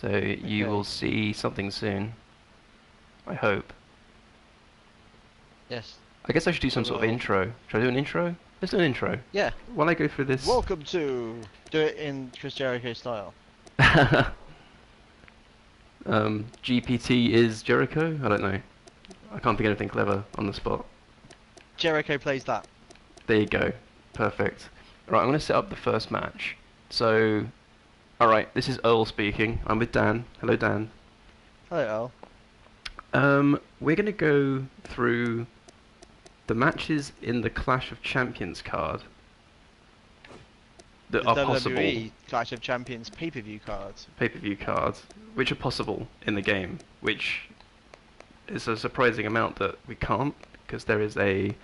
So you will see something soon. I hope. Yes. I guess I should do some sort of intro. Should I do an intro? Let's do an intro. Yeah. While I go through this. Welcome to... Do it in Chris Jericho style. GPT is Jericho? I don't know. I can't think of anything clever on the spot. Jericho plays that. There you go. Perfect. Right, I'm going to set up the first match. So, alright, this is Earl speaking. I'm with Dan. Hello, Dan. Hello, Earl. We're going to go through the matches in the Clash of Champions card that the are WWE possible. Clash of Champions PPV cards. Pay-per-view cards, which are possible in the game, which is a surprising amount that we can't, because there is a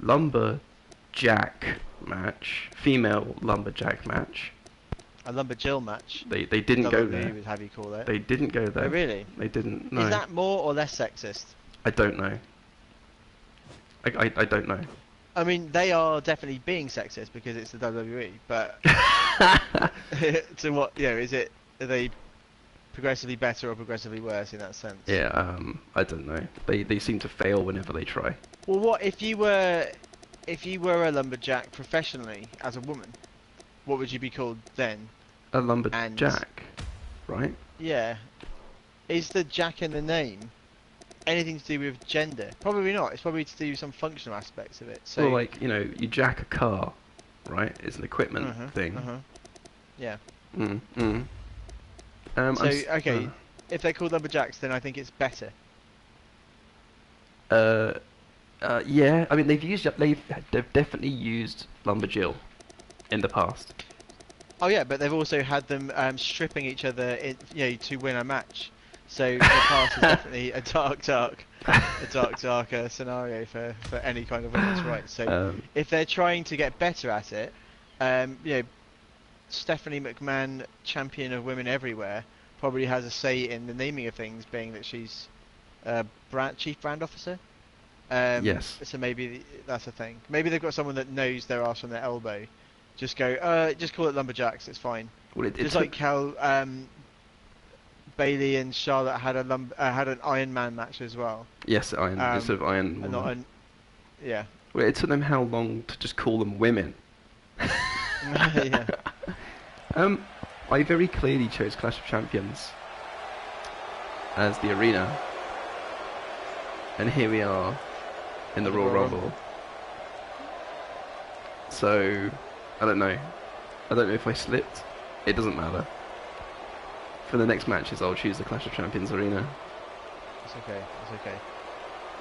lumberjack match, female lumberjack match. A lumberjill match. They didn't go there. would have you call it. They didn't go there. Oh, really? They didn't. No. Is that more or less sexist? I don't know. I don't know. I mean, they are definitely being sexist because it's the WWE, but to what, are they progressively better or progressively worse in that sense? Yeah, I don't know. They seem to fail whenever they try. Well, what if you were a lumberjack professionally as a woman? What would you be called then? A lumberjack, right? Yeah. Is the jack in the name anything to do with gender? Probably not. It's probably to do with some functional aspects of it. So, well, like, you jack a car, right? It's an equipment thing. Yeah. Okay. If they're called lumberjacks, then I think it's better. Yeah. I mean, they've definitely used lumberjill in the past. Oh yeah, but they've also had them stripping each other, to win a match. So the past is definitely a darker scenario for any kind of women's rights. So if they're trying to get better at it, Stephanie McMahon, champion of women everywhere, probably has a say in the naming of things, being that she's chief brand officer. Yes. So maybe that's a thing. Maybe they've got someone that knows their arse from their elbow. Just go, just call it lumberjacks. It's fine. Well, just like how Bailey and Charlotte had an Iron Man match as well. Yes, instead of Iron Woman. Yeah. Well, it took them how long to just call them women? Yeah. I very clearly chose Clash of Champions as the arena, and here we are in the Royal Rumble. So, I don't know. I don't know if I slipped. It doesn't matter. For the next matches, I'll choose the Clash of Champions arena. It's okay. It's okay.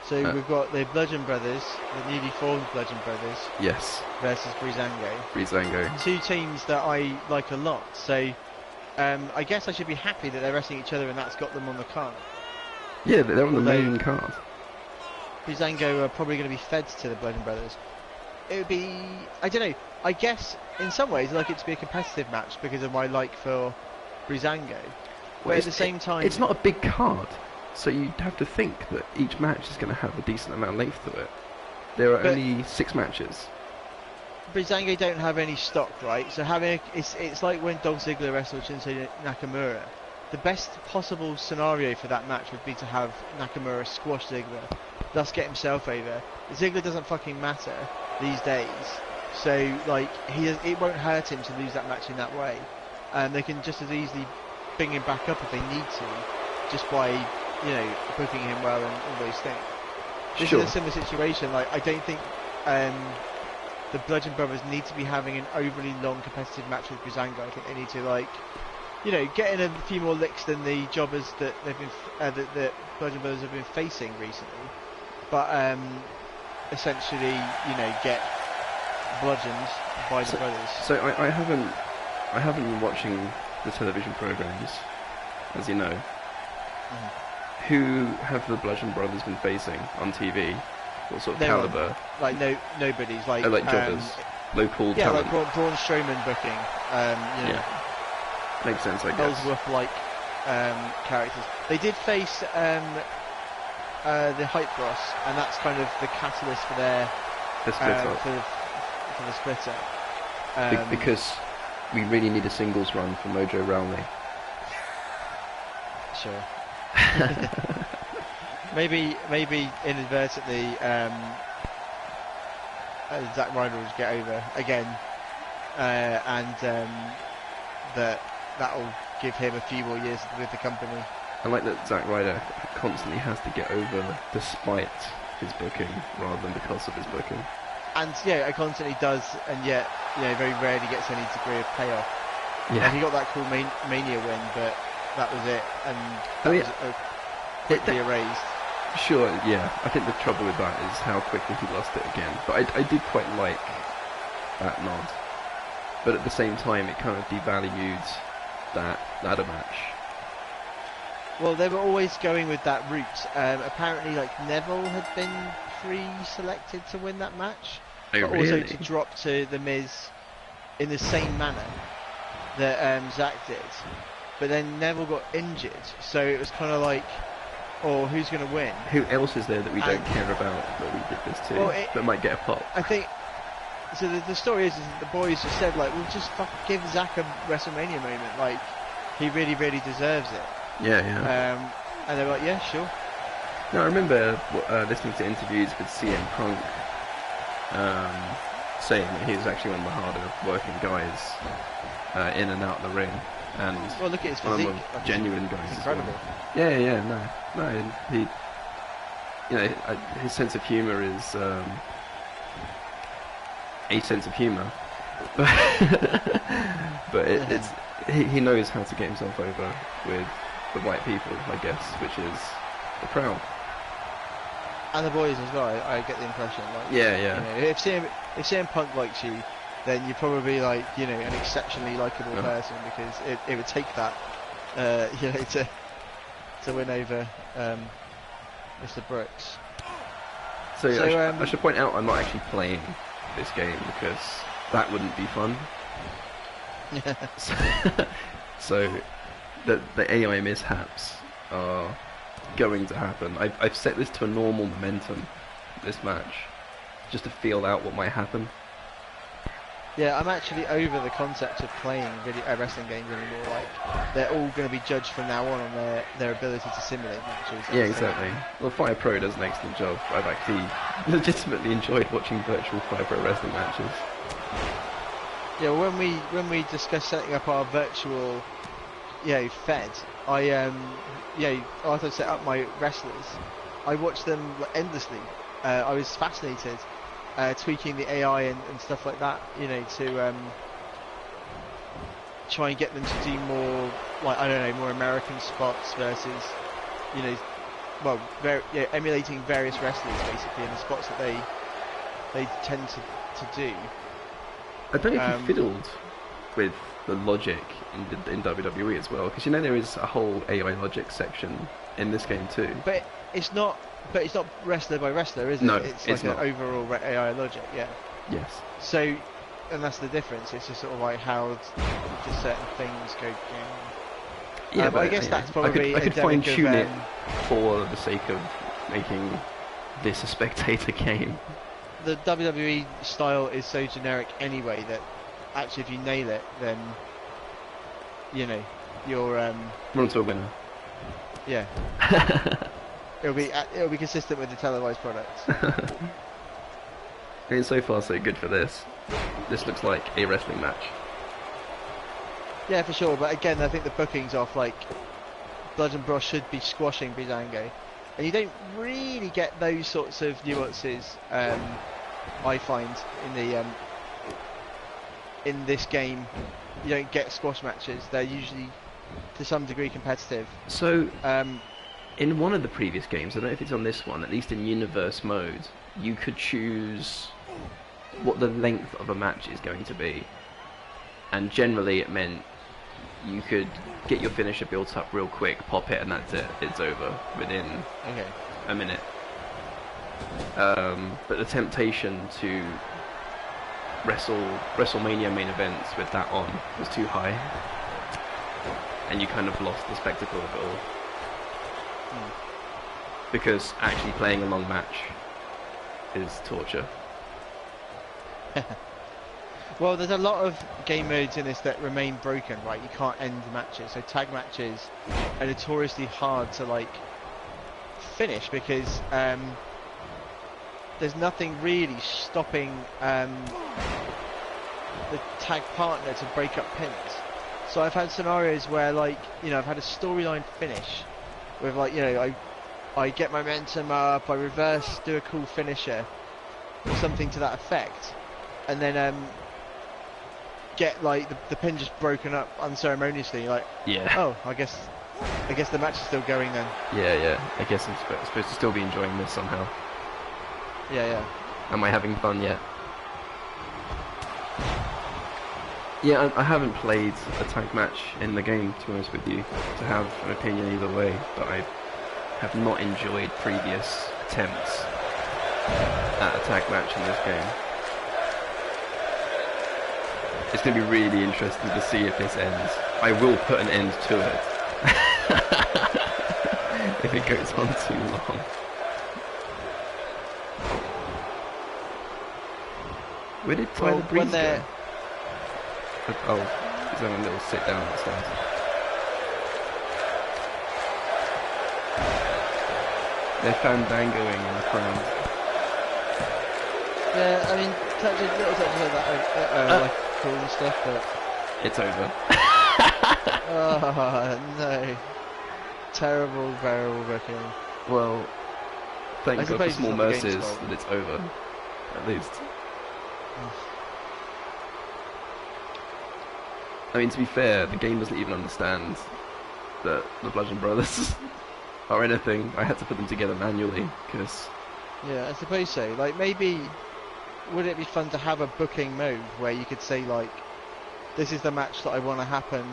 So we've got the Bludgeon Brothers, the newly formed Bludgeon Brothers. Yes. Versus Breezango. Breezango. Two teams that I like a lot. So I guess I should be happy that they're wrestling each other, and that's got them on the card. Yeah, they're on the main card. Breezango are probably going to be fed to the Bludgeon Brothers. It would be, I don't know. I guess in some ways I'd like it to be a competitive match because of my like for Breezango. But at the same time, it's not a big card. So you'd have to think that each match is going to have a decent amount of length to it. There are only 6 matches. Breezango don't have any stock, right? So it's like when Dolph Ziggler wrestled Shinsuke Nakamura. The best possible scenario for that match would be to have Nakamura squash Ziggler, thus get himself over. Ziggler doesn't fucking matter these days, so like it won't hurt him to lose that match in that way. They can just as easily bring him back up if they need to, just by booking him well and all those things. This is a similar situation. Like I don't think the Bludgeon Brothers need to be having an overly long competitive match with Breezango. I think they need to get in a few more licks than the jobbers that they've been that Bludgeon Brothers have been facing recently. But essentially, get bludgeoned by the brothers. So I haven't been watching the television programs, as you know. Who have the Bludgeon Brothers been facing on TV? What sort of caliber? Like nobody's like jobbers, local talent. Yeah, like Braun Strowman booking. Yeah, makes sense, I guess. Ellsworth-like characters. They did face the Hype Bros, and that's kind of the catalyst for their for the split up. Because we really need a singles run for Mojo Rawley. Sure. maybe inadvertently, Zack Ryder will get over again, and that'll give him a few more years with the company. I like that Zack Ryder constantly has to get over despite his booking rather than because of his booking. And yeah, it constantly does, and yet very rarely gets any degree of payoff. Yeah, he got that cool Mania win, but that was it, and that was quickly erased. Sure, yeah. I think the trouble with that is how quickly he lost it again. But I did quite like that nod. But at the same time, it kind of devalued that ladder match. Well, they were always going with that route. Apparently, like Neville had been pre-selected to win that match, but also to drop to The Miz in the same manner that Zack did. But then Neville got injured, so it was kind of like, who's going to win? Who else is there that we don't care about that we did this to, that might get a pop? I think, so the story is that the boys just said, like, we'll just give Zack a WrestleMania moment, like, he really, really deserves it. Yeah. And they were like, yeah, sure. No, I remember listening to interviews with CM Punk saying that he was actually one of the harder working guys in and out of the ring. And well, look at his one physique. of the genuine guys. It's incredible. Well. Yeah, no, he, his sense of humour is a sense of humour, but he knows how to get himself over with the right people, I guess, which is the crowd. And the boys as well. I get the impression. Like, yeah. If CM Punk likes you, then you're probably like an exceptionally likable person, because it would take that to win over Mr. Brooks. So I should point out I'm not actually playing this game because that wouldn't be fun. So the AI mishaps are going to happen. I've set this to a normal momentum, this match, just to feel out what might happen. Yeah, I'm actually over the concept of playing wrestling games anymore. Like, they're all going to be judged from now on their ability to simulate matches. Yeah, exactly. Well, Fire Pro does an excellent job. I've actually legitimately enjoyed watching virtual Fire Pro wrestling matches. Yeah, well, when we discussed setting up our virtual, Fed, after I set up my wrestlers, I watched them endlessly. I was fascinated. Tweaking the AI and stuff like that, to try and get them to do more, more American spots versus, emulating various wrestlers basically in the spots that they tend to do. I don't know if you fiddled with the logic in WWE as well, because there is a whole AI logic section in this game too. But it's not wrestler by wrestler, is it? No, it's like an overall AI logic, yeah. Yes. So, and that's the difference. It's just sort of like how just certain things go down. Yeah, but I guess that's probably I could fine tune it of, for the sake of making this a spectator game. The WWE style is so generic anyway that actually, if you nail it, then you're Run to a winner. Yeah. It'll be consistent with the televised product. I mean, so far so good for this. This looks like a wrestling match. Yeah, for sure. But again, I think the booking's off. Like, Bludgeon Bros should be squashing Breezango, and you don't really get those sorts of nuances. I find in this game, you don't get squash matches. They're usually to some degree competitive. So, in one of the previous games, I don't know if it's on this one, at least in universe mode, you could choose what the length of a match is going to be, and generally it meant you could get your finisher built up real quick, pop it, and that's it. It's over within a minute. But the temptation to WrestleMania main events with that on was too high, and you kind of lost the spectacle of it all. Because actually playing a long match is torture. Well, there's a lot of game modes in this that remain broken, right? You can't end matches. So tag matches are notoriously hard to like finish because there's nothing really stopping the tag partner to break up pins. So I've had scenarios where, like, you know, I've had a storyline finish with, like, you know, I get momentum up, I reverse, do a cool finisher or something to that effect, and then get like the pin just broken up unceremoniously. Like, Yeah. oh, I guess the match is still going then. Yeah. I guess I'm supposed to still be enjoying this somehow. Yeah. Am I having fun yet? Yeah, I haven't played a tag match in the game, to be honest with you, to have an opinion either way, but I have not enjoyed previous attempts at a tag match in this game. It's going to be really interesting to see if this ends. I will put an end to it if it goes on too long. Where did Tyler Breeze go? Oh, he's having a little sit down upstairs. They're fandangoing in the crowd. Yeah, I mean, little touches of that like cool and stuff, but it's over. Oh no! Terrible booking. Well, thank God for small mercies that it's over, at least. I mean, to be fair, the game doesn't even understand that the Bludgeon Brothers are anything. I had to put them together manually, because... Yeah, I suppose so. Like, maybe... Would it be fun to have a booking mode where you could say, like, this is the match that I want to happen,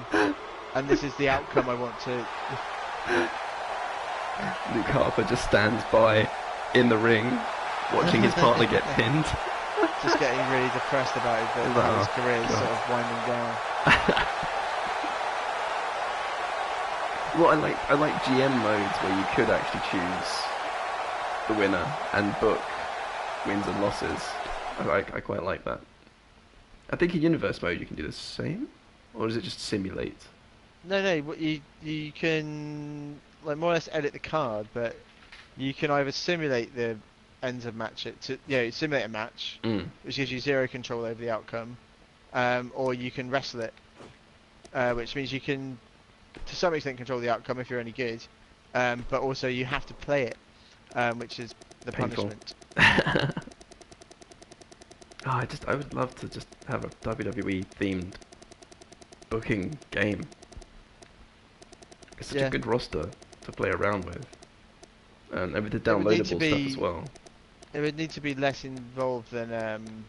and this is the outcome I want to... Luke Harper just stands by, in the ring, watching his partner get pinned. Just getting really depressed about it, that his career is sort of winding down. Well, I like GM modes where you could actually choose the winner and book wins and losses. I quite like that. I think in universe mode you can do the same, or does it just simulate? No. What you can like more or less edit the card, but you can either simulate the ends of match simulate a match, which gives you zero control over the outcome, or you can wrestle it, which means you can to some extent control the outcome if you're any good, but also you have to play it, which is the Painful. punishment. I would love to just have a WWE themed booking game. It's such a good roster to play around with, and with the downloadable stuff as well. It would need to be less involved than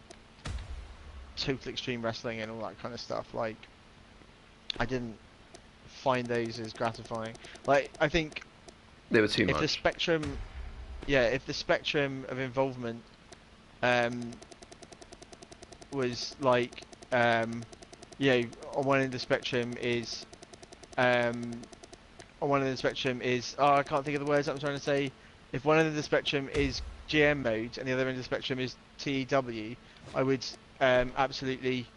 Total Extreme Wrestling and all that kind of stuff. Like, I didn't find those as gratifying. Like, I think they were too much. If the spectrum of involvement was like, on one end of the spectrum is, I can't think of the words I'm trying to say. If one end of the spectrum is GM modes and the other end of the spectrum is TEW, I would absolutely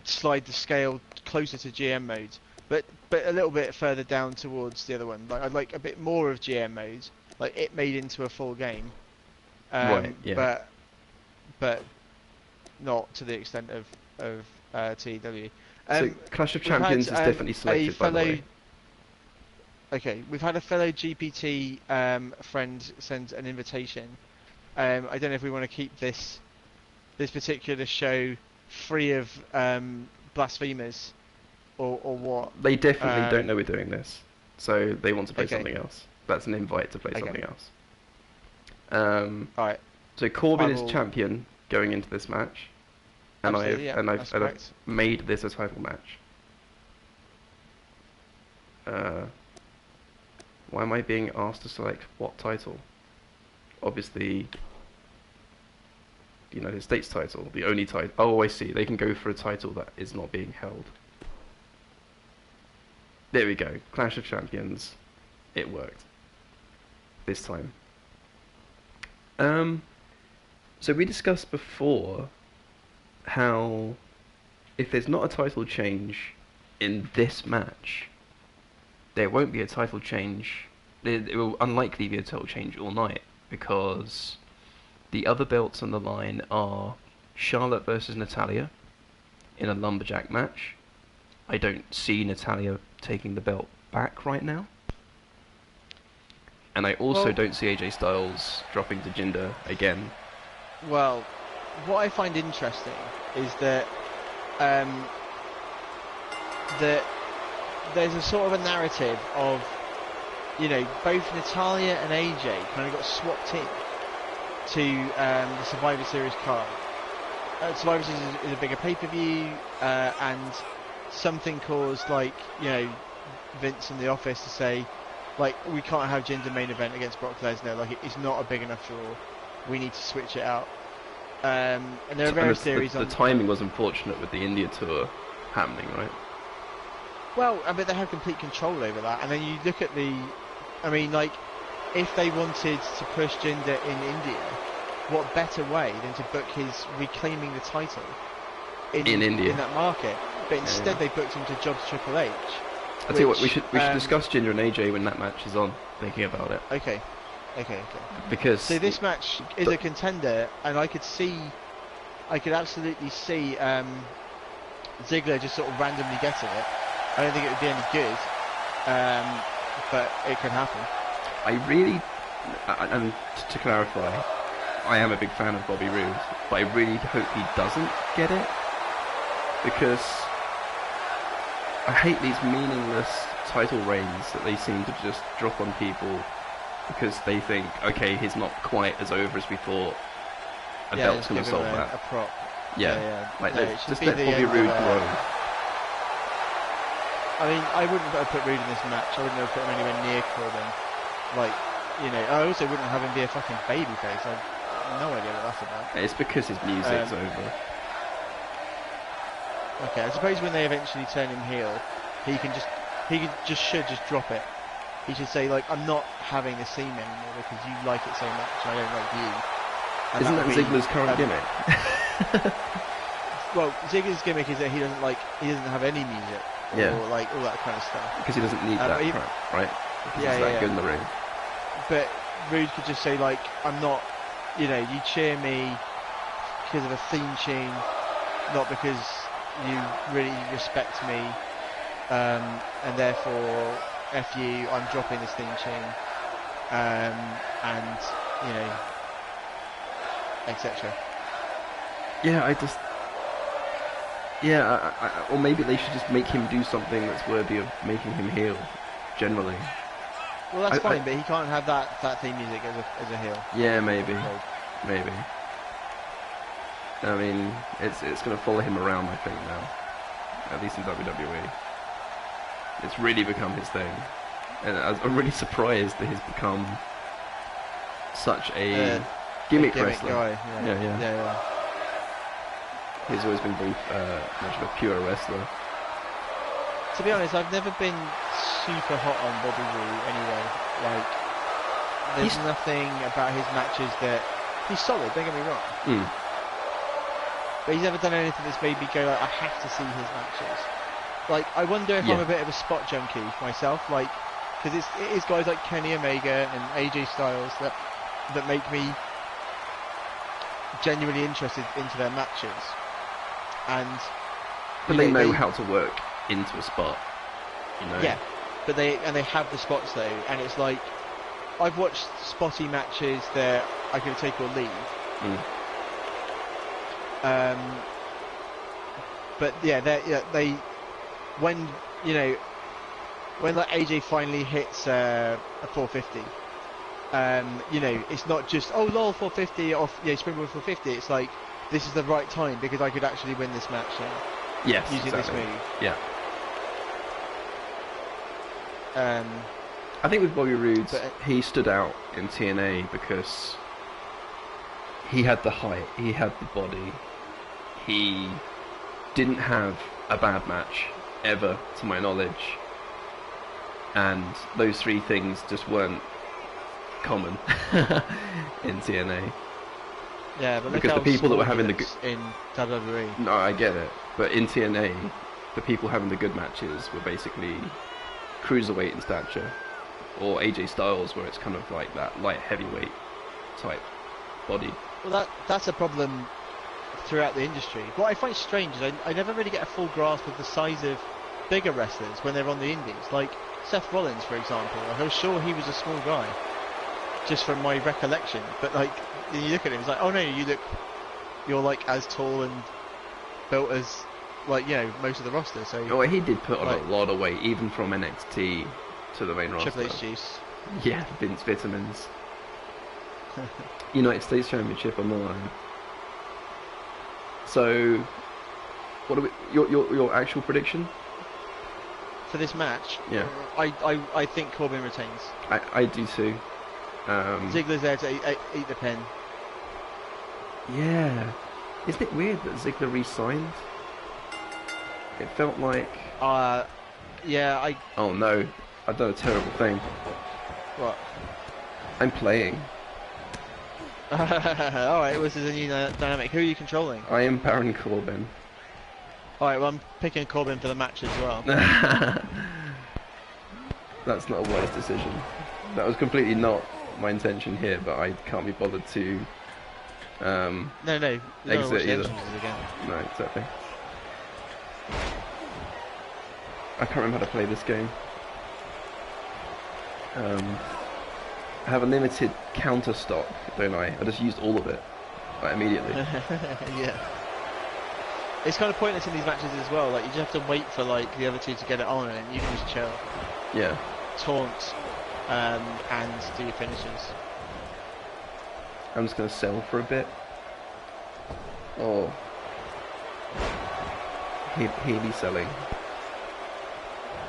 slide the scale closer to GM modes, but a little bit further down towards the other one. Like, I'd like a bit more of GM modes, like it made into a full game, right? Yeah. But not to the extent of TEW. So Clash of Champions is definitely selected, by the way. Okay, we've had a fellow GPT friend send an invitation. I don't know if we want to keep this particular show free of blasphemers or what. They definitely don't know we're doing this, so they want to play something else. That's an invite to play something else. Alright. So Corbin is champion going into this match, and I've made this a title match. Why am I being asked to select what title? Obviously, the United States title, the only title. Oh, I see. They can go for a title that is not being held. There we go. Clash of Champions. It worked. This time. So we discussed before how if there's not a title change in this match, there won't be a title change. It will unlikely be a title change all night, because the other belts on the line are Charlotte versus Natalya in a lumberjack match. I don't see Natalya taking the belt back right now. And I also don't see AJ Styles dropping to Jinder again. Well, what I find interesting is that that there's a sort of a narrative of, you know, both Natalya and AJ kind of got swapped in to the Survivor Series card. Survivor Series is a bigger pay-per-view, and something caused, like, you know, Vince in the office to say, like, we can't have Jinder main event against Brock Lesnar, like, it's not a big enough draw, we need to switch it out. And there are various theories the timing was unfortunate with the India tour happening, right? Well, I mean, they have complete control over that, and then you look at the, I mean, like, if they wanted to push Jinder in India, what better way than to book his reclaiming the title in India, in that market? But instead they booked him to jobs Triple H. I'll tell you what, we should discuss Jinder and AJ when that match is on, thinking about it. Okay. Because... So this match is a contender, and I could absolutely see Ziggler just sort of randomly getting it. I don't think it would be any good, but it could happen. And to clarify, I am a big fan of Bobby Roode, but I really hope he doesn't get it, because I hate these meaningless title reigns that they seem to just drop on people because they think, okay, he's not quite as over as we thought. A belt's going to solve that. A prop. Yeah. Like, just let Bobby Roode grow. I mean, I wouldn't have put Roode in this match. I wouldn't have put him anywhere near Corbin. Like, you know, I also wouldn't have him be a fucking babyface. I have no idea what that's about. It's because his music's over. Okay, I suppose when they eventually turn him heel, he should just drop it. He should say, like, I'm not having the theme anymore because you like it so much and I don't like you. And isn't that Ziggler's current gimmick? Well, Ziggler's gimmick is that he doesn't have any music. Or like all that kind of stuff. Because he doesn't need that crap, right? Because he's that good in the ring. But Roode could just say, like, I'm not, you know, you cheer me because of a theme tune, not because you really respect me, and therefore, F you, I'm dropping this theme tune, and, you know, etc. Or maybe they should just make him do something that's worthy of making him heel, generally. Well, that's fine, but he can't have that theme music as a heel. Yeah, maybe. I mean, it's going to follow him around, I think, now. At least in WWE. It's really become his thing. And I'm really surprised that he's become such a gimmick wrestler. Guy. Yeah. He's always been very much of a pure wrestler. To be honest, I've never been super hot on Bobby Roode anyway. Like, there's nothing about his matches that... He's solid, don't get me wrong. But he's never done anything that's made me go, like, I have to see his matches. Like, I wonder if I'm a bit of a spot junkie myself, like, because it is guys like Kenny Omega and AJ Styles that make me genuinely interested into their matches. But they know how to work into a spot, you know. Yeah, but they have the spots though, and it's like I've watched spotty matches that I could take or leave. But yeah, they when like AJ finally hits a 450, you know, it's not just lol 450 off springboard 450. It's like, this is the right time because I could actually win this match now. Yes, using exactly. this move. Yeah. I think with Bobby Roode, he stood out in TNA because he had the height, he had the body, he didn't have a bad match ever, to my knowledge, and those three things just weren't common in TNA. Yeah, but because the people that were having the good in WWE. No, I get it, but in TNA, the people having the good matches were basically cruiserweight in stature, or AJ Styles, where it's kind of like that light heavyweight type body. Well, that's a problem throughout the industry. What I find strange is I never really get a full grasp of the size of bigger wrestlers when they're on the indies. Like Seth Rollins, for example. I was sure he was a small guy, just from my recollection. But like, you look at him, it's like, oh no, you're like as tall and built as, like, you know, most of the roster. So. Oh, he did put on a lot of weight, even from NXT to the main roster. Triple H juice. Yeah, Vince vitamins. United States Championship on the line. So, what are we? Your actual prediction for this match? Yeah. I think Corbin retains. I do too. Ziggler's there to eat the pin. Yeah. Isn't it weird that Ziggler re-signed? It felt like. Yeah. Oh no! I've done a terrible thing. What? I'm playing. Alright, this is a new dynamic. Who are you controlling? I am Baron Corbin. Alright, well I'm picking Corbin for the match as well. That's not a wise decision. That was completely not my intention here, but I can't be bothered to no, exit either. Again. No, exactly. I can't remember how to play this game. I have a limited counter stock, don't I? I just used all of it, like, immediately. Yeah. It's kind of pointless in these matches as well. Like, you just have to wait for like the other two to get it on, and you can just chill. Yeah. Taunt, and do your finishes. I'm just gonna sell for a bit. Oh. Heavy selling.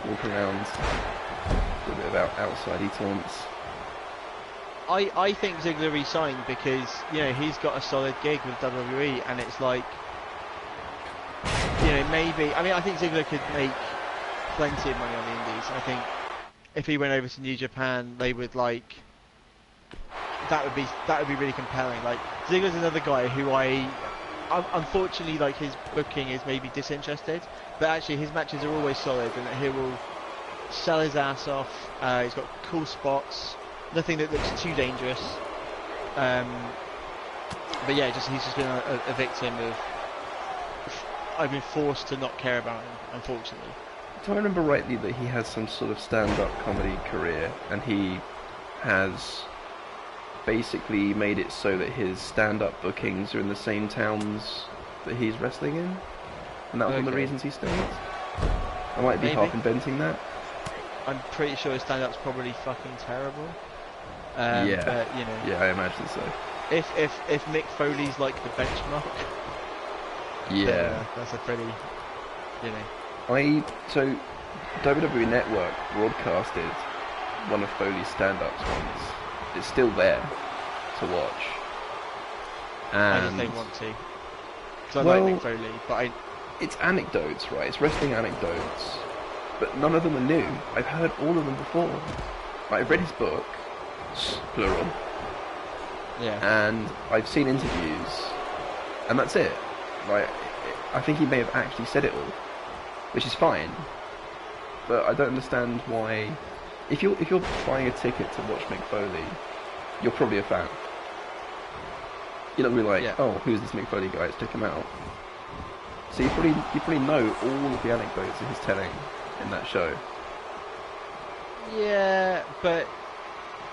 Walk around. Do a bit of outside-y taunts. I think Ziggler re-signed because, you know, he's got a solid gig with WWE, and it's like, you know, maybe, I mean, I think Ziggler could make plenty of money on the indies. I think if he went over to New Japan, they would like, that would be really compelling. Like, Ziggler's another guy who unfortunately, like, his booking is maybe disinterested, but actually his matches are always solid, and he will sell his ass off. He's got cool spots. Nothing that looks too dangerous, but yeah, he's just been a victim of. I've been forced to not care about him, unfortunately. Do I remember rightly that he has some sort of stand-up comedy career, and he has basically made it so that his stand-up bookings are in the same towns that he's wrestling in, and that was one of the reasons he stayed? I might be half inventing that. I'm pretty sure his stand-up's probably fucking terrible. Yeah, but, you know, yeah, I imagine so. If Mick Foley's like the benchmark, yeah, that's a pretty, you know. So WWE Network broadcasted one of Foley's stand-ups once. It's still there to watch. And I just don't want to, because I like Mick Foley, but it's anecdotes, right? It's wrestling anecdotes, but none of them are new. I've heard all of them before. I've read his book. Plural. Yeah. And I've seen interviews, and that's it. Like, I think he may have actually said it all, which is fine. But I don't understand why. If you're buying a ticket to watch Mick Foley, you're probably a fan. You're not really like, oh, who's this Mick Foley guy? Let's check him out. So you probably know all of the anecdotes that he's telling in that show. Yeah, but.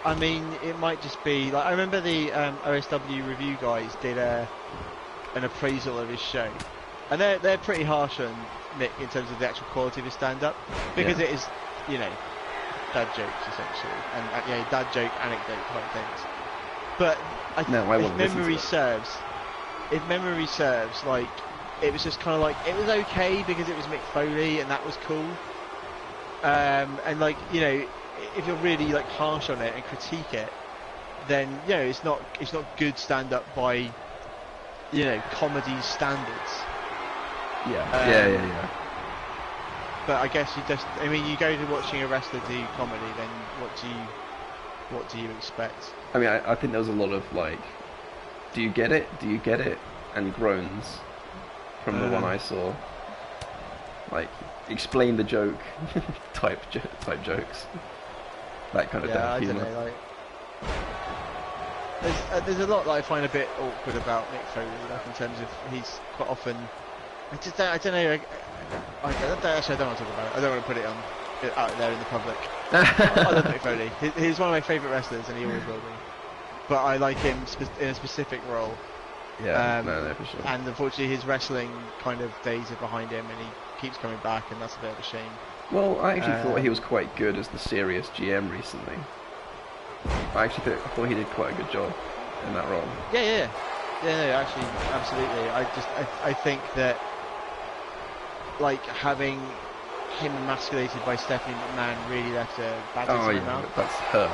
I mean, it might just be like, I remember the OSW review guys did an appraisal of his show, and they're pretty harsh on Mick in terms of the actual quality of his stand-up, because it is, you know, dad jokes essentially, and dad joke anecdote type things. But if memory serves, like, it was just kind of like, it was okay because it was Mick Foley and that was cool, and like, you know. If you're really like harsh on it and critique it, then, you know, it's not good stand-up by, you know, comedy standards. Yeah. But I guess you go to watching a wrestler do comedy, then what do you expect? I mean, I think there was a lot of like Do you get it? Do you get it? And groans from the one I saw. Like, explain the joke type jokes. That kind of yeah, dad humour. I don't know, like, there's a lot that I find a bit awkward about Mick Foley, like in terms of he's quite often. I don't know. Actually, I don't want to talk about it. I don't want to put it on out there in the public. I love Mick Foley. He's one of my favourite wrestlers, and he always will be. But I like him in a specific role. Yeah, no, for sure. And unfortunately, his wrestling kind of days are behind him, and he keeps coming back, and that's a bit of a shame. Well, I actually thought he was quite good as the serious GM recently. I thought he did quite a good job in that role. Yeah, no, actually, absolutely. I think that, like, having him emasculated by Stephanie McMahon really left a bad taste in my mouth. That's her.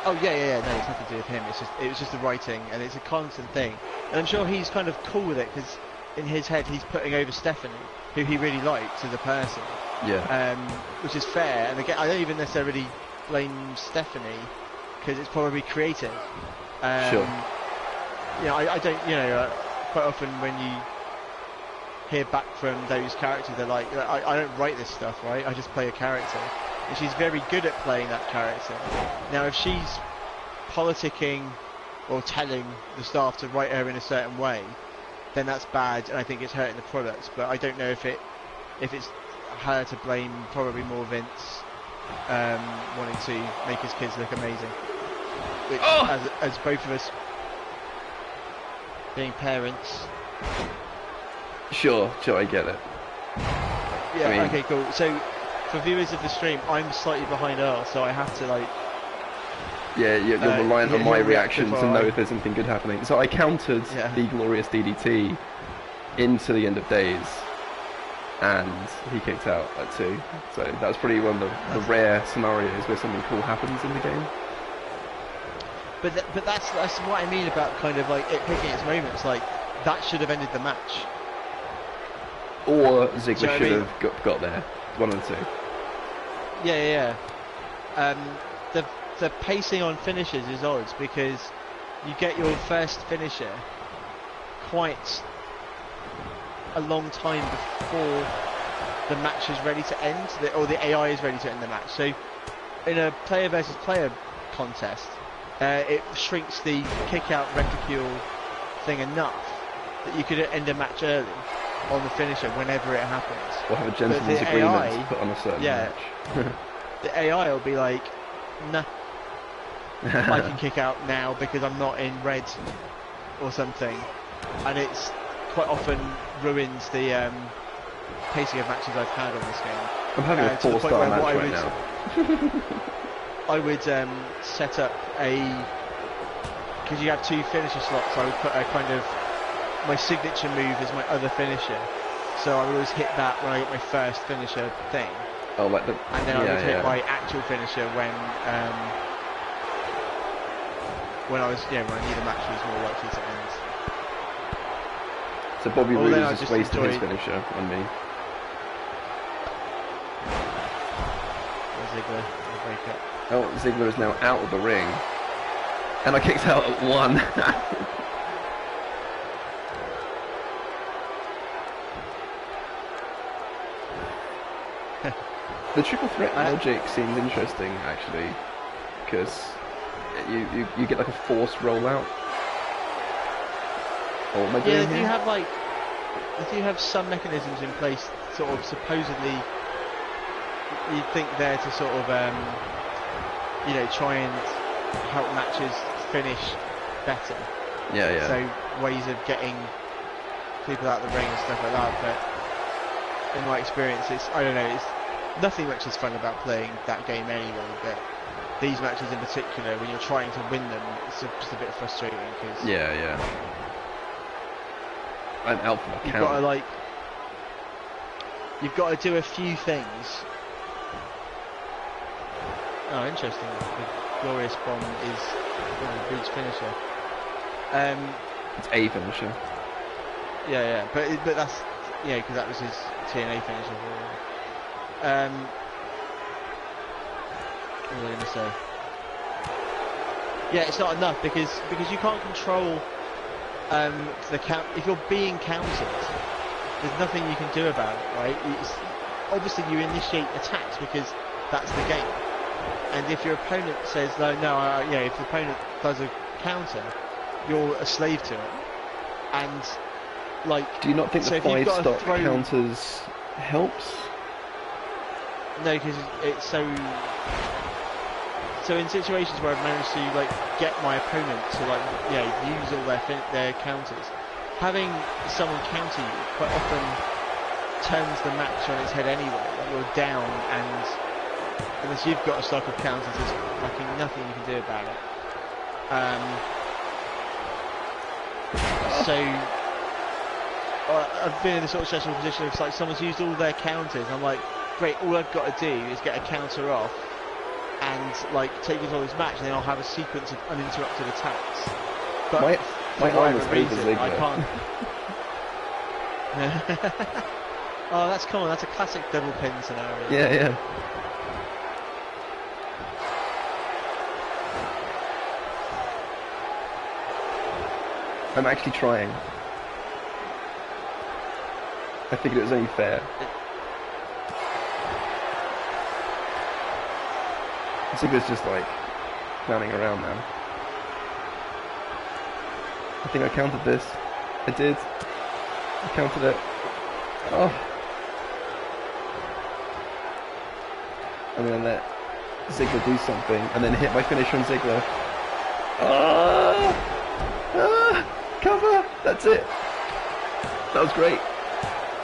Oh yeah, no, it's nothing to do with him. It was just the writing, and it's a constant thing. And I'm sure he's kind of cool with it because in his head he's putting over Stephanie, who he really likes as a person. Yeah. Which is fair. And again, I don't even necessarily blame Stephanie because it's probably creative. Sure. You know, I don't. You know, quite often when you hear back from those characters, they're like, I don't write this stuff, right? I just play a character. And she's very good at playing that character. Now, if she's politicking or telling the staff to write her in a certain way, then that's bad, and I think it's hurting the product. But I don't know if it's her to blame. Probably more Vince wanting to make his kids look amazing. Which, as both of us being parents. Sure, I get it. Yeah. I mean, okay, cool. So, for viewers of the stream, I'm slightly behind Earl, so I have to like. Yeah, you're reliant on my reaction to know I... if there's something good happening. So I countered the glorious DDT into the end of days, and he kicked out at 2. So that was probably one of the rare scenarios where something cool happens in the game. But that's what I mean about kind of like it picking its moments. Like that should have ended the match. Or Ziggler should have got there. One of the two. Yeah. The pacing on finishes is odd because you get your first finisher quite a long time before the match is ready to end, or the AI is ready to end the match. So in a player versus player contest, it shrinks the kick-out reticule thing enough that you could end a match early on the finisher whenever it happens. Or have a gentleman's agreement to put on a certain match. The AI will be like, nah, I can kick out now because I'm not in red or something, and it's quite often ruins the pacing of matches I've had on this game. I'm having a 4-star match right now. I would set up because you have 2 finisher slots, I would put a kind of my signature move as my other finisher, so I would always hit that when I get my first finisher thing. Oh, like and then I would hit my actual finisher when I was when I knew the match was more likely to end. So Bobby Roode has just wasted his finisher on me. Ziggler, the breakup. Oh, Ziggler is now out of the ring, and I kicked out at 1. The triple threat logic seems interesting, actually, because you get like a forced rollout. Or am I doing they do have some mechanisms in place, sort of supposedly you'd think there to sort of try and help matches finish better. Yeah. So ways of getting people out of the ring and stuff like that. But in my experience, I don't know. Nothing much is fun about playing that game anyway, but these matches in particular, when you're trying to win them, it's just a bit frustrating because yeah. I'm out for my count. You've got to do a few things. Oh, interesting. The glorious bomb is Boots' finisher. It's a finisher. Yeah, but that's because that was his TNA finisher. What was I going to say? Yeah, it's not enough because you can't control the count. If you're being countered, there's nothing you can do about it, right? Obviously you initiate attacks because that's the game. And if your opponent says no, if the opponent does a counter, you're a slave to it. And like, do you not think so the if you've got 5-stop to throw... counters helps? No, because it's so. So in situations where I've managed to like get my opponent to use all their counters, having someone counter you quite often turns the match on its head anyway. Like you're down, and unless you've got a stock of counters, there's fucking nothing you can do about it. So I've been in a sort of stressful position of like someone's used all their counters, and I'm like, great, all I've got to do is get a counter off and like take control of this match, and then I'll have a sequence of uninterrupted attacks. But my for arm is whatever over reason, I Ziggler. can't. Oh, that's common. That's a classic double pin scenario. Yeah. I'm actually trying. I figured it was only fair. Ziggler's just like clowning around now. I think I counted this. I did. I counted it. Oh. I'm gonna let Ziggler do something and then hit my finish on Ziggler. Cover! That's it. That was great.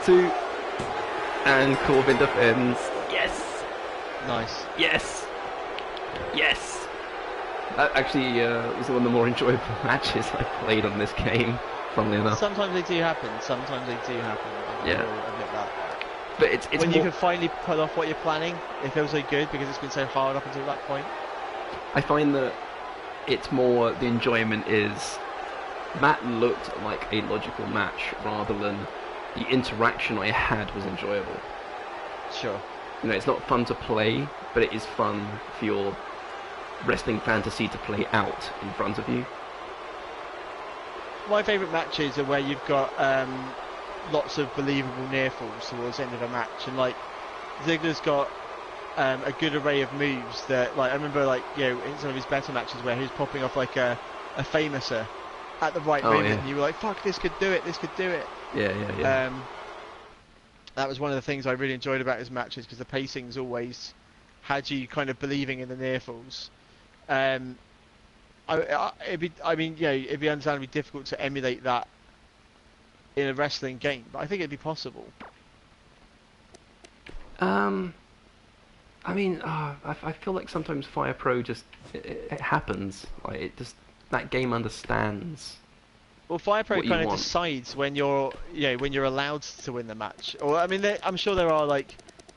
2. And Corbin defends. Yes! Nice. Yes! Yes! That actually was one of the more enjoyable matches I played on this game, funnily enough. Sometimes they do happen. I will admit that. But it's when more... you can finally pull off what you're planning, it feels so good because it's been so hard up until that point. I find that it's more the enjoyment is that looked like a logical match rather than the interaction I had was enjoyable. Sure. You know, it's not fun to play, but it is fun for your wrestling fantasy to play out in front of you. My favourite matches are where you've got lots of believable near falls towards the end of a match, and like Ziggler's got a good array of moves that, like, I remember, like, you know, in some of his better matches where he was popping off like a famouser at the right moment, and you were like, fuck, this could do it. Yeah. That was one of the things I really enjoyed about his matches, because the pacings always had you kind of believing in the near falls. It'd be understandably difficult to emulate that in a wrestling game, but I think it'd be possible. I mean, I feel like sometimes Fire Pro just it happens. Like it just that game understands. Well, Fire Pro what you kind of want. decides when you're allowed to win the match. Or I mean, I'm sure there are like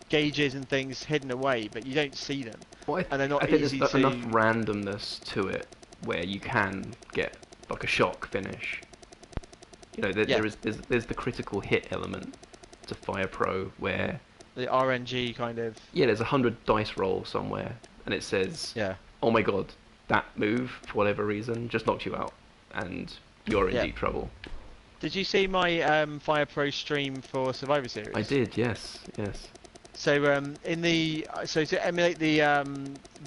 gauges and things hidden away, but you don't see them, Well, and they're not I think easy there's to. enough randomness to it where you can get like a shock finish. You know, there's the critical hit element to Fire Pro where The RNG kind of. yeah, there's 100 dice roll somewhere and it says, Yeah. oh my god, that move for whatever reason just knocked you out and you're in deep trouble. Did you see my Fire Pro stream for Survivor Series? I did, yes. So to emulate the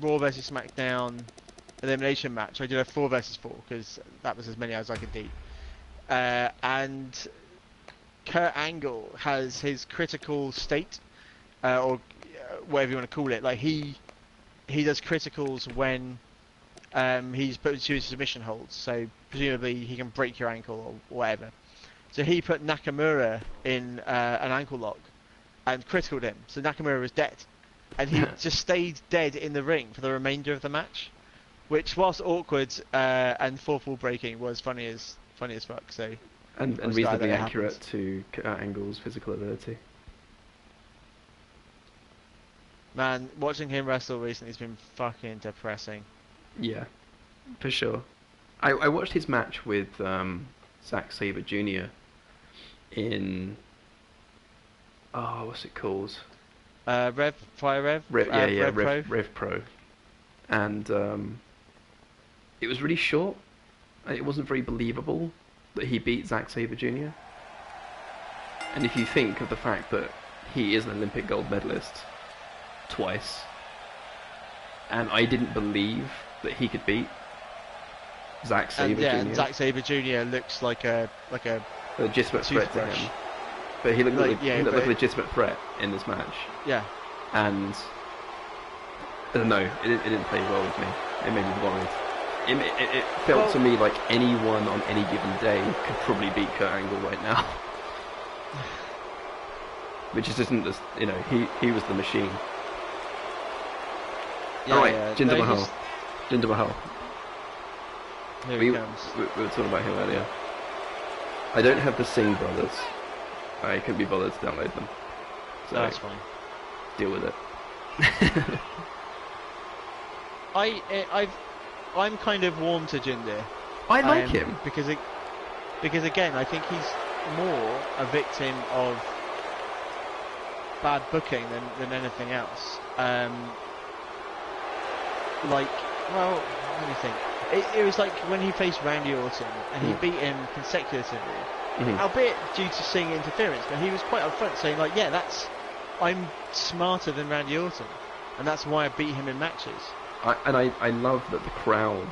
Raw versus SmackDown elimination match, I did a 4 versus 4 because that was as many as I could do. And Kurt Angle has his critical state, or whatever you want to call it. Like he does criticals when he's put into his submission holds. So presumably he can break your ankle or whatever. So he put Nakamura in an ankle lock and criticaled him. So Nakamura was dead, and he just stayed dead in the ring for the remainder of the match, which, whilst awkward and fourth wall breaking, was funny as fuck. So And reasonably accurate to Angle's physical ability. Man, watching him wrestle recently has been fucking depressing. Yeah, for sure. I watched his match with Zack Sabre Jr. in what's it called? Rev Pro. Rev Pro. And it was really short. It wasn't very believable that he beat Zack Sabre Jr. And if you think of the fact that he is an Olympic gold medalist twice, and I didn't believe that he could beat Zack Sabre Jr. And Zack Sabre Jr. looks like a legitimate threat to him. But he looked like a legitimate threat in this match. Yeah. And I don't know, it didn't play well with me. It made me worried. It felt to me like anyone on any given day could probably beat Kurt Angle right now. Which just isn't just, you know, he was the machine. Yeah, Alright, yeah. Jinder Mahal. Jinder Mahal. Here he comes. We were talking about him earlier. I don't have the Singh brothers. I couldn't be bothered to download them. So No, that's fine. deal with it. I'm kind of warm to Jinder. I like him. Because again, I think he's more a victim of bad booking than anything else. Let me think. It was like when he faced Randy Orton and he beat him consecutively, albeit due to Singh interference, but he was quite upfront saying like, yeah, I'm smarter than Randy Orton, and that's why I beat him in matches. I love that the crowd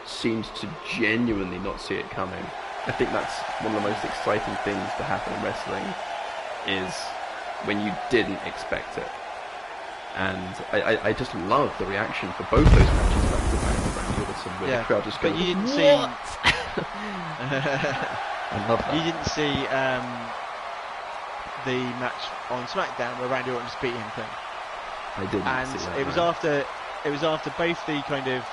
seems to genuinely not see it coming. I think that's one of the most exciting things to happen in wrestling, is when you didn't expect it. And I just love the reaction for both those matches back to back with Randy Orton, where the crowd just goes, but you didn't "What?" I love that. You didn't see the match on SmackDown where Randy Orton just beat him clean. I didn't And see that. it was after both the kind of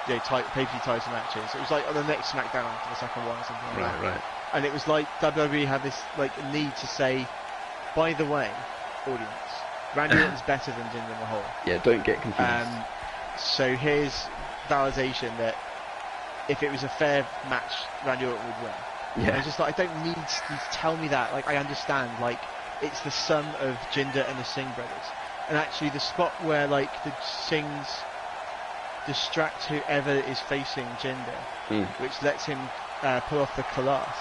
pay-per-view title matches. It was like on the next SmackDown after the second one or something like that. Right. And it was like WWE had this like need to say, by the way, audience, Randy Orton's better than Jinder Mahal. Yeah, don't get confused. So here's validation that if it was a fair match, Randy Orton would win. Yeah. And it's just like, I don't need you to tell me that. Like, I understand. Like, it's the sum of Jinder and the Singh brothers. And actually, the spot where like the Singhs distract whoever is facing Jinder, which lets him pull off the Kalash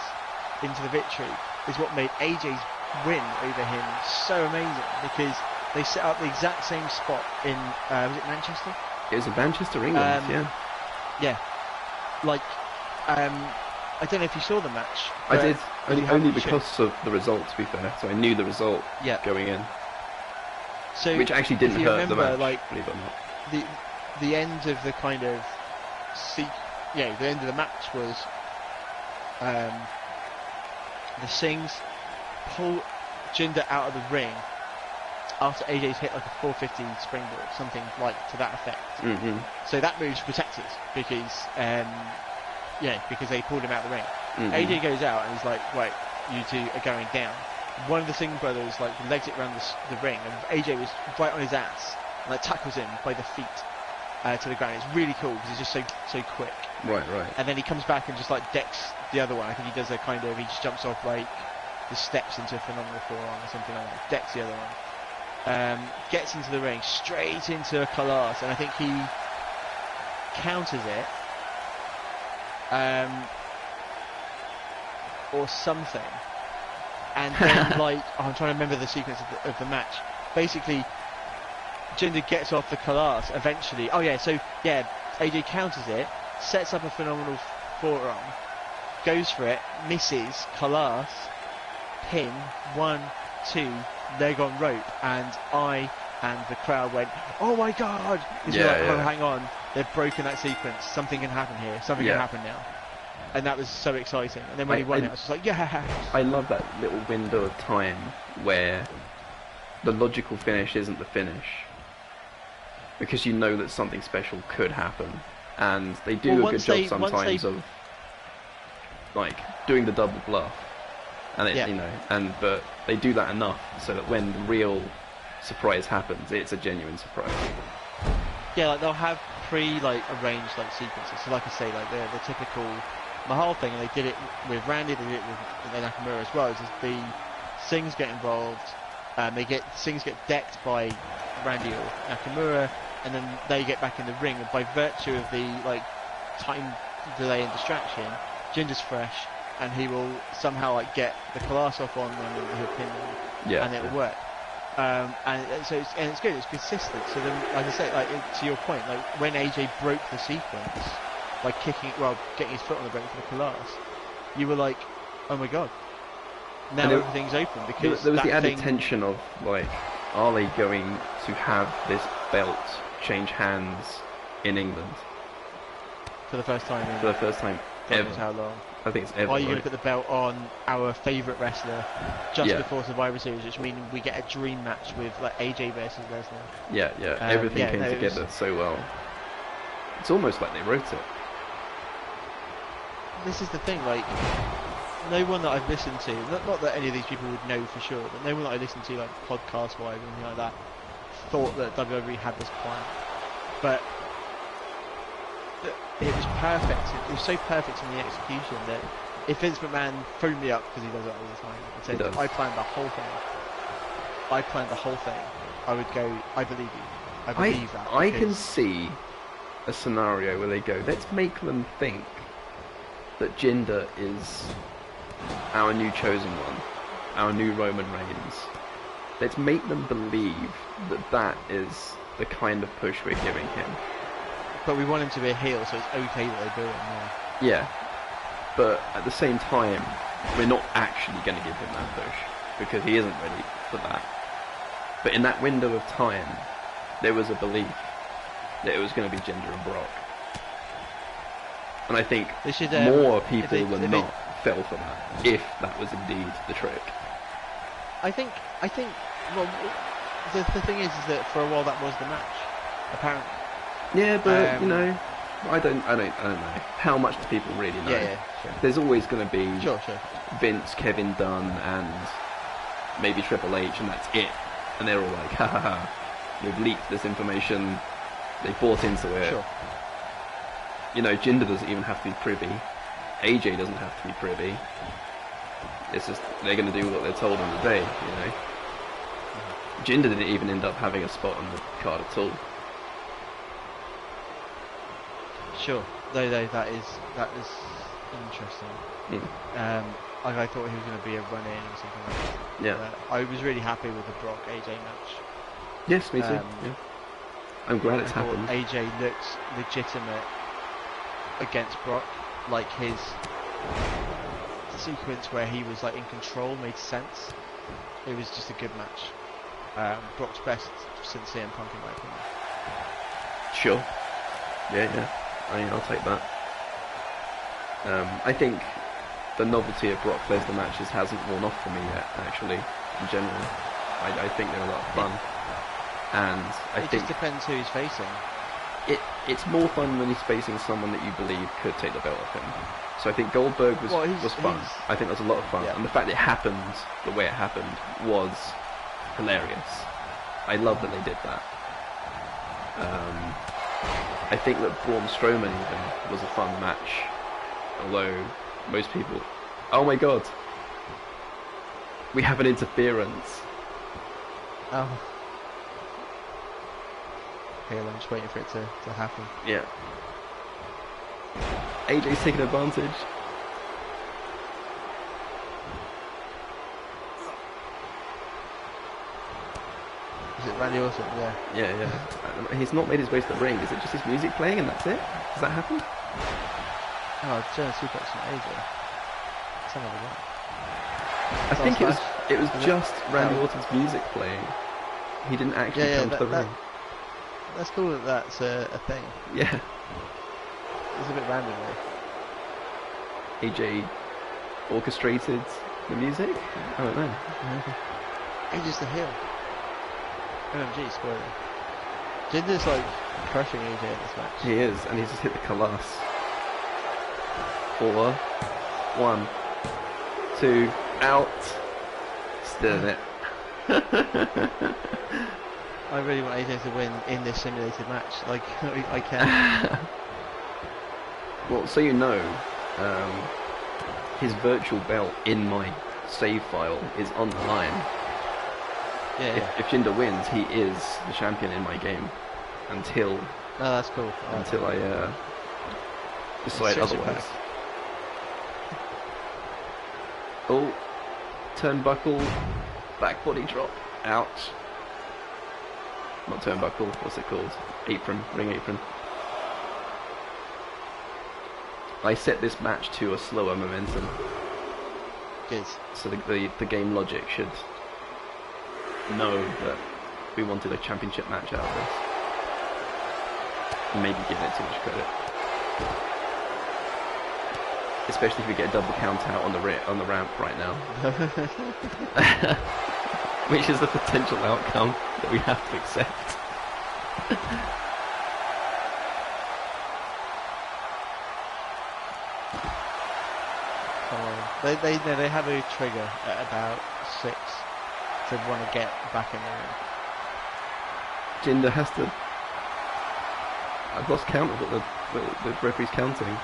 into the victory, is what made AJ's win over him so amazing, because they set up the exact same spot in was it Manchester? It was in Manchester, England. Yeah. Like, I don't know if you saw the match. I did, only because of the result, to be fair. So I knew the result going in. So which actually didn't hurt the match, like, believe it or not. The end of the kind of the end of the match was the Singhs pull Jinder out of the ring after AJ's hit like a 450 springboard, something like to that effect. So that move's protected because because they pulled him out of the ring. AJ goes out and he's like, right, you two are going down. One of the Singh brothers like legs it around the ring, and AJ was right on his ass and like tackles him by the feet to the ground. It's really cool because he's just so quick. Right. And then he comes back and just like decks the other one. I think he does he just jumps off like the steps into a phenomenal forearm or something like that. Decks the other one. Gets into the ring, straight into a Kalash, and I think he counters it. Or something. And then I'm trying to remember the sequence of the match. Basically, Jinder gets off the Kalash eventually. AJ counters it, sets up a phenomenal forearm, goes for it, misses, Kalash, pin, 1, 2, leg on rope, and I and the crowd went, oh my god! Oh, hang on, they've broken that sequence, something can happen here, something can happen now. And that was so exciting. And then when he won it, I was just like, yeah! I love that little window of time where the logical finish isn't the finish, because you know that something special could happen. And they do a good job sometimes of like doing the double bluff. And but they do that enough so that when the real surprise happens, it's a genuine surprise. Yeah, like they'll have arranged sequences. So like I say, like the typical Mahal thing, and they did it with Randy, they did it with Nakamura as well. Is the Singhs get involved, Singhs get decked by Randy or Nakamura, and then they get back in the ring, and by virtue of the like time delay and distraction, Jinder's fresh, and he will somehow like get the class off on them and he'll pin them, and it'll work. And it's good, it's consistent. So then, like I say, like to your point, like when AJ broke the sequence by getting his foot on the brake for the collapse, you were like, oh my god, now everything's open, because there was the added tension of like, are they going to have this belt change hands in England for the first time? For the first time ever. How long? I think it's ever. Are you going to put the belt on our favourite wrestler just before Survivor Series, which means we get a dream match with like AJ versus Lesnar? Yeah. Everything came together so well. It's almost like they wrote it. This is the thing, like, no one that I've listened to, not that any of these people would know for sure, but no one that I listened to, like podcast-wise or anything like that, thought that WWE had this plan. But it was perfect. It was so perfect in the execution that if Vince McMahon phoned me up, because he does it all the time, and said, I planned the whole thing, I would go, I believe you. I believe that. I can see a scenario where they go, let's make them think that Jinder is our new chosen one, our new Roman Reigns. Let's make them believe that that is the kind of push we're giving him. But we want him to be a heel, so it's okay that they do it. Yeah, but at the same time, we're not actually going to give him that push, because he isn't ready for that. But in that window of time, there was a belief that it was going to be Jinder and Brock. And I think more people than not fell for that, if that was indeed the trick. I think. Well, the thing is that for a while that was the match, apparently. Yeah, but you know, I don't know. How much do people really know? Yeah, sure. There's always going to be sure. Vince, Kevin Dunn, and maybe Triple H, and that's it. And they're all like, ha ha ha, we've leaked this information. They bought into it. Sure. You know, Jinder doesn't even have to be privy. AJ doesn't have to be privy. It's just they're going to do what they're told on the day, you know. Jinder didn't even end up having a spot on the card at all. Sure, though that is interesting. I thought he was going to be a run-in or something like that. Yeah. I was really happy with the Brock AJ match. Yes, me too. Yeah. I'm glad it's happened. AJ looks legitimate against Brock. Like the sequence where he was like in control made sense. It was just a good match. Brock's best since CM Punk, in my opinion. Sure. Yeah. I mean, I'll take that. I think the novelty of Brock Lesnar matches hasn't worn off for me yet, actually, in general. I think they're a lot of fun. And I think just depends who he's facing. It's more fun when he's facing someone that you believe could take the belt off him. So I think Goldberg was fun. I think that was a lot of fun. Yeah. And the fact that it happened the way it happened was hilarious. I love that they did that. I think that Braun Strowman even was a fun match. Although most people... Oh my god! We have an interference. Oh. Okay, I'm just waiting for it to happen. Yeah. AJ's taking advantage. Is it Randy Orton? Yeah. Yeah. He's not made his way to the ring. Is it just his music playing and that's it? Does that happen? Oh, German suplex from AJ. Let's have another one. I think it was just Randy Orton's music playing. He didn't actually come to the ring. That's cool that that's a thing. Yeah. It's a bit random though. AJ orchestrated the music? I don't know. AJ's the heel. OMG, spoiler. Jinder's like crushing AJ in this match. He is, and he's just hit the Colossus. 4, 1, 2, out. Still in it. I really want AJ to win in this simulated match. Like, I can. Well, so you know, his virtual belt in my save file is on the line. Yeah. If Jinder wins, he is the champion in my game until No, that's cool. until I decide otherwise. Oh, turnbuckle, back body drop, ouch. Not turnbuckle, what's it called? Apron, ring apron. I set this match to a slower momentum. Good. So the game logic should know that we wanted a championship match out of this. Maybe giving it too much credit. Especially if we get a double count out on the ramp right now. Which is the potential outcome that we have to accept. They have a trigger at about 6 to want to get back in the ring. Jinder has to... I've lost count of what the referee's counting.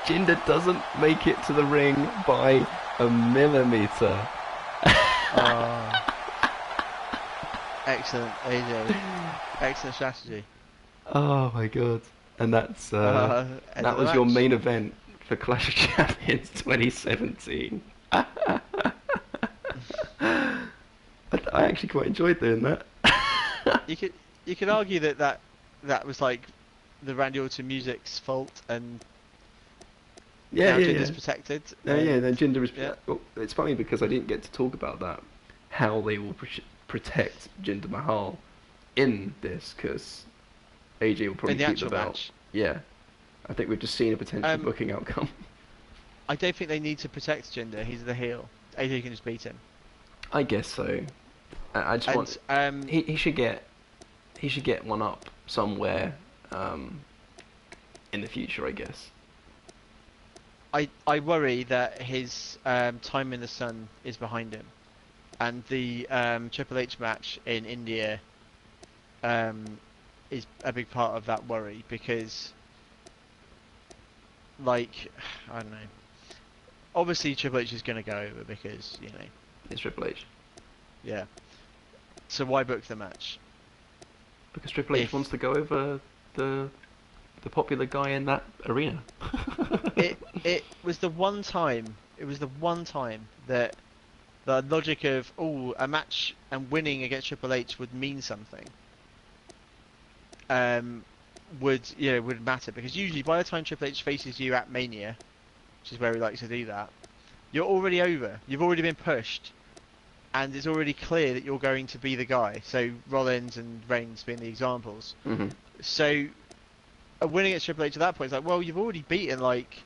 Jinder doesn't make it to the ring by a millimeter. Excellent, AJ. Excellent strategy. Oh my god. And that's that was your main event for Clash of Champions 2017. I actually quite enjoyed doing that. You could argue that was like the Randy Orton music's fault, and now Jinder's protected. Then Jinder is. Yeah. Well, it's funny because I didn't get to talk about that, how they will protect Jinder Mahal in this, because AJ will probably keep the belt. Match. Yeah, I think we've just seen a potential booking outcome. I don't think they need to protect Jinder. He's the heel. AJ can just beat him. I guess so. I just want he should get one up somewhere in the future, I guess. I worry that his time in the sun is behind him, and the Triple H match in India is a big part of that worry, because, like, I don't know. Obviously, Triple H is going to go over because, you know, it's Triple H. Yeah. So why book the match? Because Triple H wants to go over the popular guy in that arena. it was the one time. It was the one time that the logic of a match and winning against Triple H would mean something. Would matter, because usually by the time Triple H faces you at Mania, which is where he likes to do that, you're already over. You've already been pushed, and it's already clear that you're going to be the guy. So Rollins and Reigns being the examples. Mm-hmm. So winning at Triple H at that point is like, well, you've already beaten, like,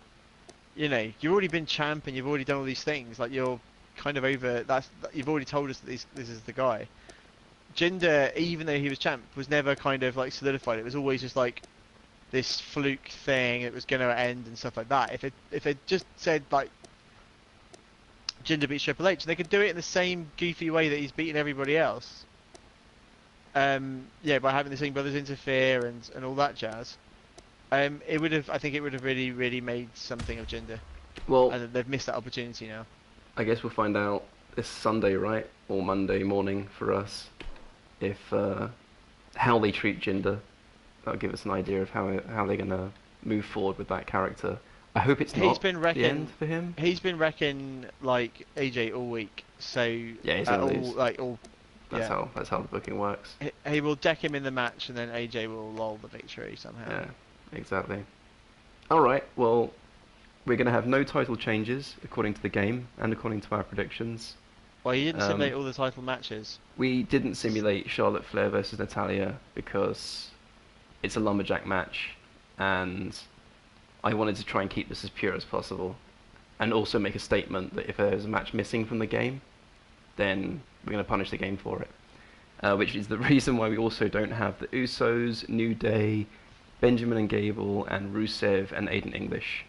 you know, you've already been champ and you've already done all these things. Like, you're kind of over. You've already told us that this is the guy. Jinder, even though he was champ, was never kind of like solidified. It was always just like this fluke thing. It was going to end and stuff like that. If it just said like Jinder beats Triple H, they could do it in the same goofy way that he's beaten everybody else. By having the Singh brothers interfere and all that jazz. I think it would have really, really made something of Jinder. Well, and they've missed that opportunity now. I guess we'll find out this Sunday, right, or Monday morning for us, if how they treat Jinder. That'll give us an idea of how they're gonna move forward with that character. I hope it's not the end for him. He's been wrecking like AJ all week, so yeah, he's gonna lose. That's yeah. how the booking works. He will deck him in the match, and then AJ will lull the victory somehow. Yeah, exactly. All right, well, we're gonna have no title changes according to the game and according to our predictions. Well, you didn't simulate all the title matches. We didn't simulate Charlotte Flair versus Natalya because it's a lumberjack match, and I wanted to try and keep this as pure as possible, and also make a statement that if there's a match missing from the game, then we're going to punish the game for it. Which is the reason why we also don't have the Usos, New Day, Benjamin and Gable, and Rusev and Aiden English.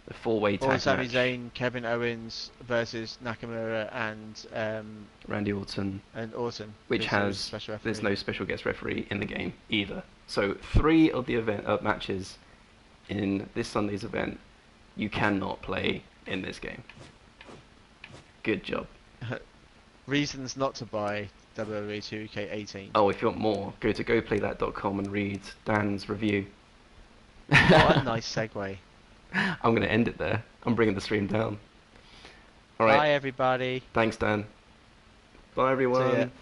The four-way tag match. Sami Zayn, Kevin Owens versus Nakamura and Randy Orton. And Orton. Which there's no special guest referee in the game either. So 3 of the matches in this Sunday's event you cannot play in this game. Good job. Reasons not to buy WWE 2K18. Oh, if you want more, go to goplaythat.com and read Dan's review. What a nice segue. I'm going to end it there. I'm bringing the stream down. All right. Bye, everybody. Thanks, Dan. Bye, everyone.